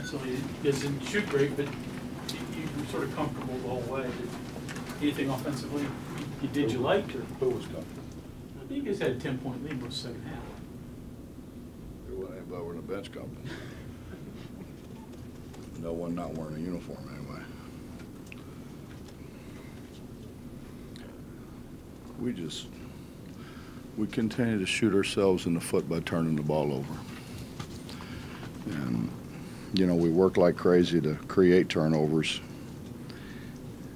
offensively. He doesn't shoot great, but you were sort of comfortable the whole way. Anything offensively you liked? Or? Who was comfortable? I think you guys had a 10-point lead most second half. There wasn't anybody wearing a bench comfortable. No one not wearing a uniform anyway. We continue to shoot ourselves in the foot by turning the ball over. And, you know, we work like crazy to create turnovers,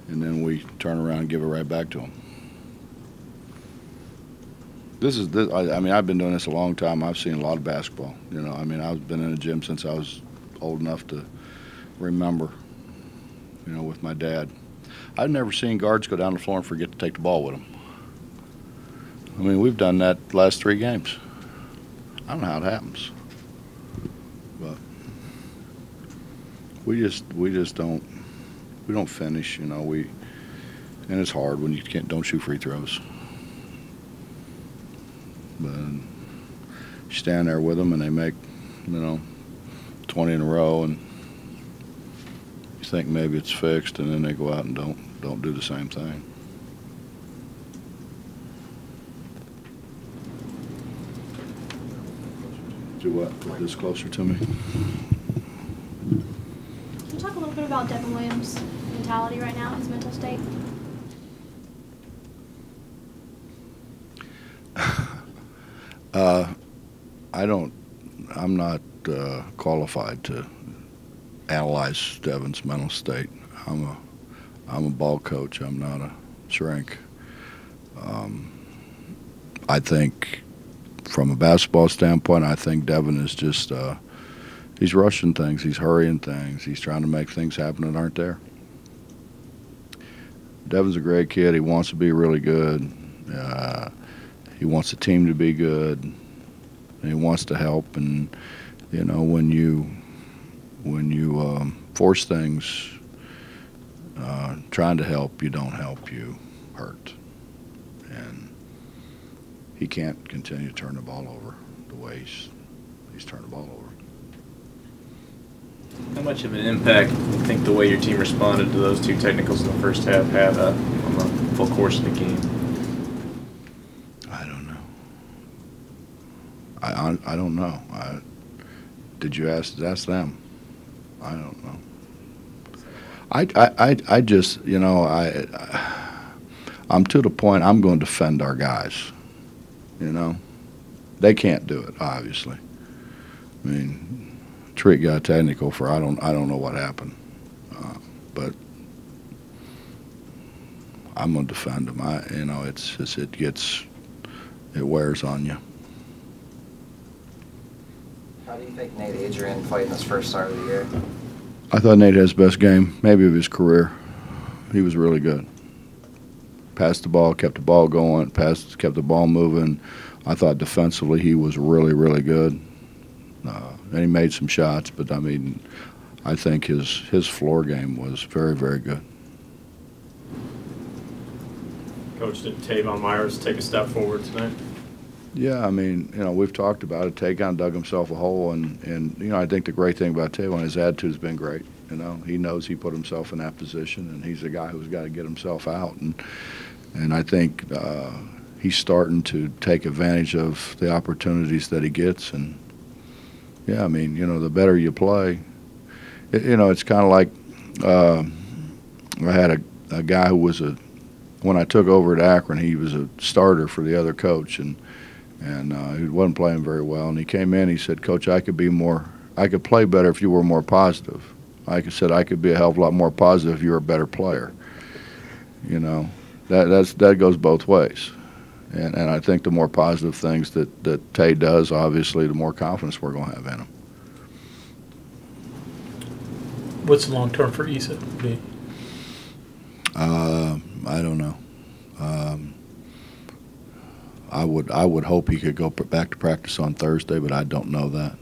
and then we turn around and give it right back to them. I mean, I've been doing this a long time. I've seen a lot of basketball. You know, I mean, I've been in the gym since I was old enough to remember, you know, with my dad. I've never seen guards go down the floor and forget to take the ball with them. I mean, we've done that the last 3 games. I don't know how it happens, but we just don't finish. You know, and it's hard when you don't shoot free throws. But you stand there with them and they make, you know, 20 in a row, and you think maybe it's fixed, and then they go out and don't do the same thing. Do what? Put this closer to me. Can you talk a little bit about Devin Williams' mentality right now, his mental state? I'm not qualified to analyze Devin's mental state. I'm a ball coach. I'm not a shrink. I think from a basketball standpoint, I think Devin is just he's rushing things. He's hurrying things. He's trying to make things happen that aren't there. Devin's a great kid. He wants to be really good. He wants the team to be good. And he wants to help. And you know, when you force things, trying to help, you don't help, you hurt. And he can't continue to turn the ball over the way he's turned the ball over. How much of an impact do you think the way your team responded to those 2 technicals in the first half had on the full course of the game? I don't know. I don't know. Did you ask them? I don't know. I just, you know, I'm to the point I'm going to defend our guys. You know, they can't do it, obviously. I mean, Treat got technical for I don't know what happened, but I'm gonna defend him. You know, it wears on you. How do you think Nate Adrian played in his first start of the year? I thought Nate had his best game, maybe of his career. He was really good. Passed the ball, kept the ball going, kept the ball moving. I thought defensively he was really, really good. And he made some shots, but I mean, I think his floor game was very, very good. Coach, did Tavon Myers take a step forward tonight? Yeah, I mean, you know, we've talked about it. Tavon dug himself a hole, and you know, I think the great thing about Tavon, his attitude's been great. You know, he knows he put himself in that position, and he's a guy who's got to get himself out. And I think he's starting to take advantage of the opportunities that he gets. And yeah, I mean, you know, the better you play, you know, it's kind of like I had a guy who was when I took over at Akron, he was a starter for the other coach, and he wasn't playing very well. And he came in, he said, "Coach, I could play better if you were more positive." I said, "I could be a hell of a lot more positive if you were a better player." You know, that goes both ways. And I think the more positive things that Tay does, obviously, the more confidence we're going to have in him. What's the long term for Issa be? I don't know. I would hope he could go back to practice on Thursday, but I don't know that.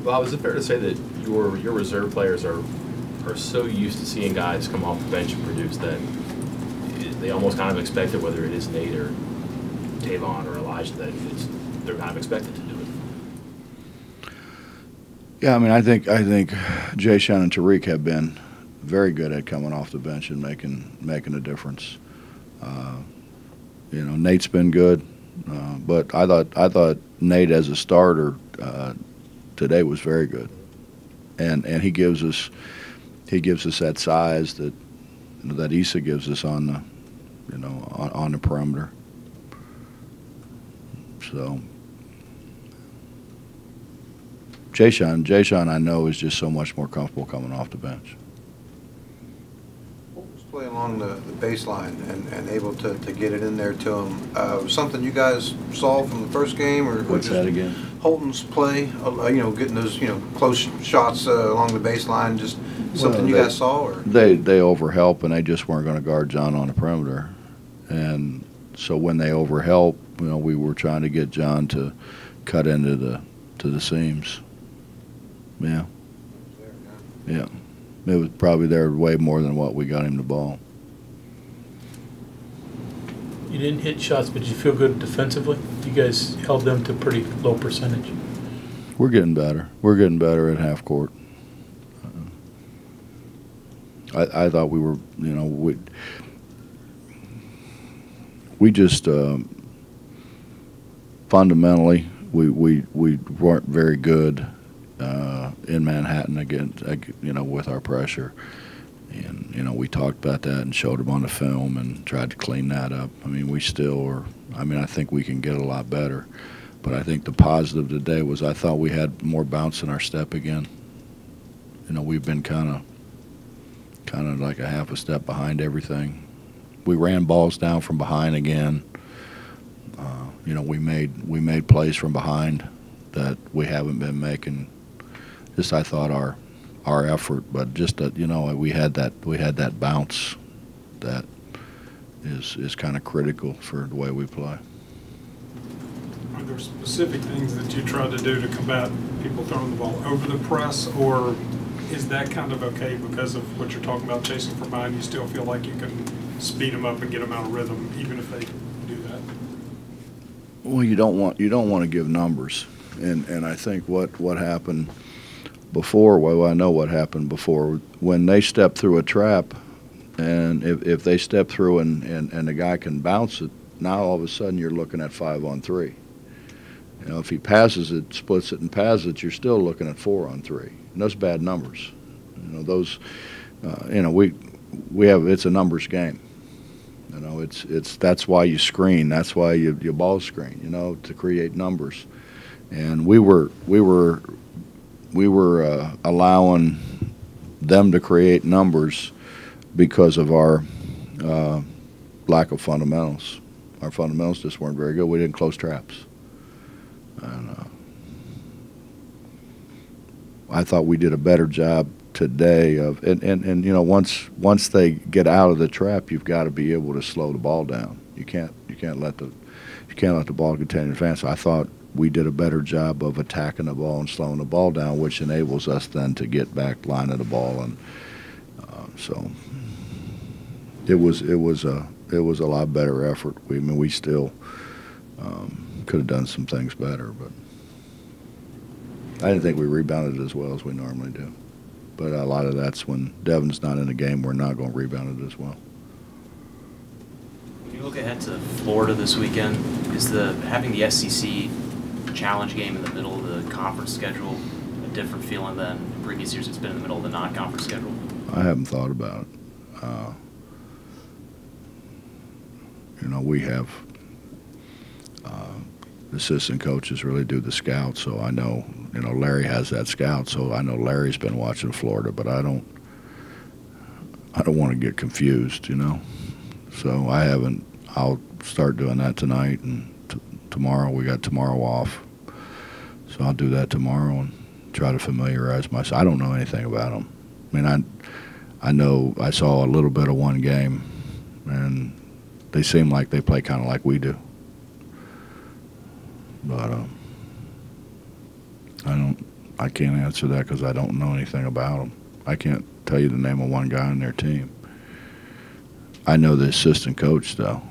Bob, is it fair to say that your reserve players are so used to seeing guys come off the bench and produce that they almost kind of expect it, whether it is Nate or Tavon or Elijah that they're kind of expected to do it? Yeah, I mean, I think Jay Sean and Tariq have been very good at coming off the bench and making a difference. You know, Nate's been good, but I thought Nate as a starter today was very good, and he gives us that size that Issa gives us on the on the perimeter. So Jay Sean I know is just so much more comfortable coming off the bench. Play along the baseline and able to get it in there to him. Was something you guys saw from the first game, or What's that again? Holton's play, getting those close shots along the baseline, just something you guys saw, or they overhelp and they just weren't going to guard John on the perimeter, and so when they overhelp, we were trying to get John to cut into the seams. Yeah. Yeah. It was probably there way more than what we got him the ball. You didn't hit shots, but you feel good defensively? You guys held them to a pretty low percentage. We're getting better. We're getting better at half court. I thought we were, we just fundamentally we weren't very good in Manhattan against, with our pressure, and we talked about that and showed them on the film and tried to clean that up. I mean, we still are. I mean, I think we can get a lot better, but I think the positive today was I thought we had more bounce in our step again. We've been kind of like a half a step behind everything. We ran balls down from behind again. We made plays from behind that we haven't been making. Just I thought our effort, but just that we had that bounce that is kind of critical for the way we play. Are there specific things that you try to do to combat people throwing the ball over the press, or is that kind of okay because of what you're talking about, chasing from behind? You still feel like you can speed them up and get them out of rhythm, even if they do that? Well, you don't want to give numbers, and I think what happened before. Well, I know what happened before when they step through a trap, and if they step through and the guy can bounce it, now all of a sudden you're looking at 5-on-3. If he passes it, splits it, and passes it, you're still looking at 4-on-3. And those bad numbers. We have, it's a numbers game. That's why you screen. That's why you ball screen. To create numbers. And we were allowing them to create numbers because of our lack of fundamentals. Our fundamentals just weren't very good. We didn't close traps. And I thought we did a better job today of once they get out of the trap, you've got to be able to slow the ball down. You can't let the ball continue to advance. So I thought we did a better job of attacking the ball and slowing the ball down, which enables us then to get back line of the ball, and so it was a lot better effort. We still could have done some things better, but I didn't think we rebounded as well as we normally do. But a lot of that's when Devin's not in the game, we're not going to rebound it as well. When you look ahead to Florida this weekend, is having the SEC challenge game in the middle of the conference schedule a different feeling than previous years it's been in the middle of the non-conference schedule? I haven't thought about it. We have assistant coaches really do the scouts, so I know, Larry has that scout, so I know Larry's been watching Florida, but I don't want to get confused, So I haven't. I'll start doing that tonight, and tomorrow we got tomorrow off, so I'll do that tomorrow and try to familiarize myself. I don't know anything about them. I mean, I know I saw a little bit of one game, and they seem like they play kind of like we do. But I can't answer that because I don't know anything about them. I can't tell you the name of one guy on their team. I know the assistant coach, though.